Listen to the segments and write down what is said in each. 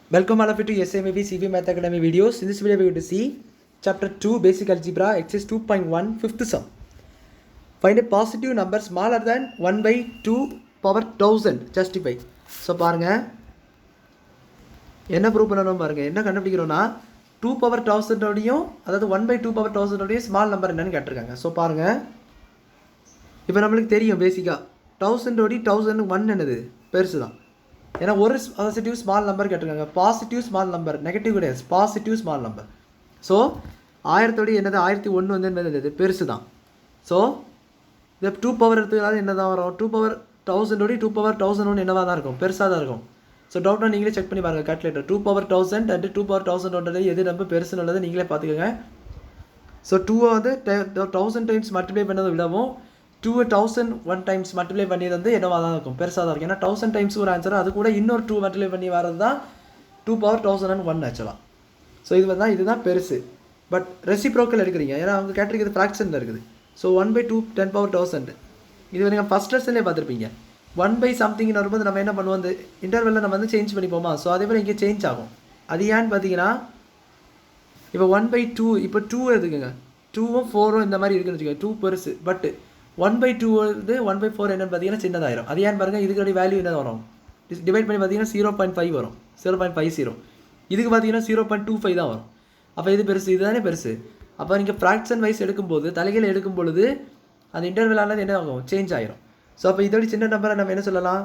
Welcome all of you to SMAB CV Math Academy videos. In this video we are going to see chapter 2 basic algebra exercise 2.1 fifth sum. Find a positive number smaller than 1 by 2 power 1000. Justify. So பாருங்க என்ன prove பண்ணணும் பாருங்க என்ன கண்டுபிடிக்கிறோம்னா 2 power 1000 ஓடையும் அதாவது 1 by 2 power 1000 ஓடையும் small number என்னன்னு கேட்டிருக்காங்க. So பாருங்க இப்போ நம்மளுக்கு தெரியும் பேசிக்காக 1000 ஓடி 1001 என்னது பெருசு தான். ஏன்னா ஒரு பாசிட்டிவ் ஸ்மால் நம்பர் கேட்டிருக்காங்க. பாசிட்டிவ் ஸ்மால் நம்பர் நெகட்டிவ் கிடையாது, பாசிட்டிவ் ஸ்மால் நம்பர். ஸோ 1000 என்னது 1001 வந்து என்னது பெருசு தான். ஸோ இந்த 2 பவர் எடுத்துக்கிறது என்ன தான் வரும், 2 power 1000 ஓடி 2 power 1001 என்னவாக தான் இருக்கும், பெருசாக தான் இருக்கும். ஸோ டவுட்டாக நீங்களே செக் பண்ணி பாருங்கள் கால்குலேட்டர். 2 power 1000 அண்ட் 2 power 1001 எது ரொம்ப பெருசுன்னு உள்ளதை நீங்களே பார்த்துக்கோங்க. ஸோ 2 வந்து 1000 டைம்ஸ் மல்டிப்ளை பண்ணதை விடவும் 2001 டைம்ஸ் மல்டிப்ளை பண்ணியது வந்து என்னவாக தான் இருக்கும், பெருசாக தான் இருக்கும். ஏன்னா 1000 டைம்ஸ் ஒரு ஆன்சர், அது கூட இன்னொரு 2 மல்டிப்ளை பண்ணி வரது தான் 2 power 1001 ஆக்சுவலாக. ஸோ இதுதான் பெருசு. பட் ரெசிப்ரோக்கல் எடுக்கிறீங்க, ஏன்னா அவங்க கேட்டிருக்கிறது ஃப்ராக்ஷனில் இருக்குது. ஸோ 1 by 2 10 power 1000 இது நீங்கள் ஃபஸ்ட் லெசன்லேயே பார்த்துருப்பீங்க. 1 by சம்திங்னு வரும்போது நம்ம என்ன பண்ணுவோம், அந்த இன்டர்வெல்லில் நம்ம வந்து சேஞ்ச் பண்ணிப்போமா. ஸோ அதே மாதிரி இங்கே சேஞ்ச் ஆகும். அது ஏன்னு பார்த்தீங்கன்னா இப்போ 1 by 2 இப்போ 2 எடுத்துக்கோங்க, 2ம் 4ம் இந்த மாதிரி இருக்குன்னு வச்சுக்கோங்க. 2 பெருசு. பட் 1 by 2 வந்து 1 by 4 என்னன்னு பார்த்தீங்கன்னா சின்னதாயிரும். அது ஏன்னு பாருங்கள், இதுக்கு வேல்யூ என்ன வரும், டிவைட் பண்ணி பார்த்தீங்கன்னா 0.5 வரும், 0.50. இதுக்கு பார்த்தீங்கன்னா 0.25 தான் வரும். அப்போ இது பெருசு, இதுதானே பெருசு. அப்போ நீங்கள் ஃப்ராக்ஷன் வைஸ் எடுக்கும்போது தலைகளை எடுக்கும் பொழுது அந்த இன்டர்வெல்லானது என்ன ஆகும், சேஞ்ச் ஆகிரும். ஸோ அப்போ இதோட சின்ன நம்பரை நம்ம என்ன சொல்லலாம்,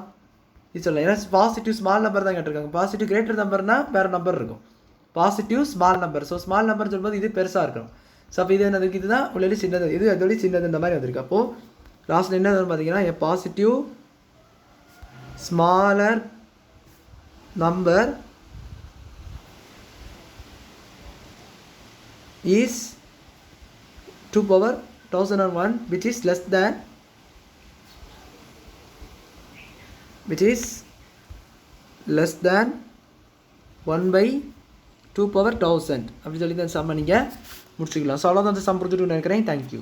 இது சொல்லலாம். ஏன்னா பாசிட்டிவ் ஸ்மால் நம்பர் தான் கேட்டிருக்காங்க. பாசிட்டிவ் கிரேட்டர் நம்பர்னா வேறு நம்பர் இருக்கும், positive small number. So small number சொல்லும்போது இது பெருசாக இருக்கும். ஸோ அப்போ இது என்னதுக்கு, இதுதான் உள்ளே சின்னது, இது அதோட சின்னது இந்த மாதிரி வந்திருக்கு. அப்போது லாஸ்ட்டில் என்ன பார்த்தீங்கன்னா எ positive smaller number is 2 power 1001 which is less than 1 by 2 power 1000 அப்படி சொல்லி தான் சம்ம நீங்கள் முடிச்சுக்கலாம். ஸோ அவ்வளோதான் அந்த சம் கொடுத்துட்டு நினைக்கிறேன். தேங்க்யூ.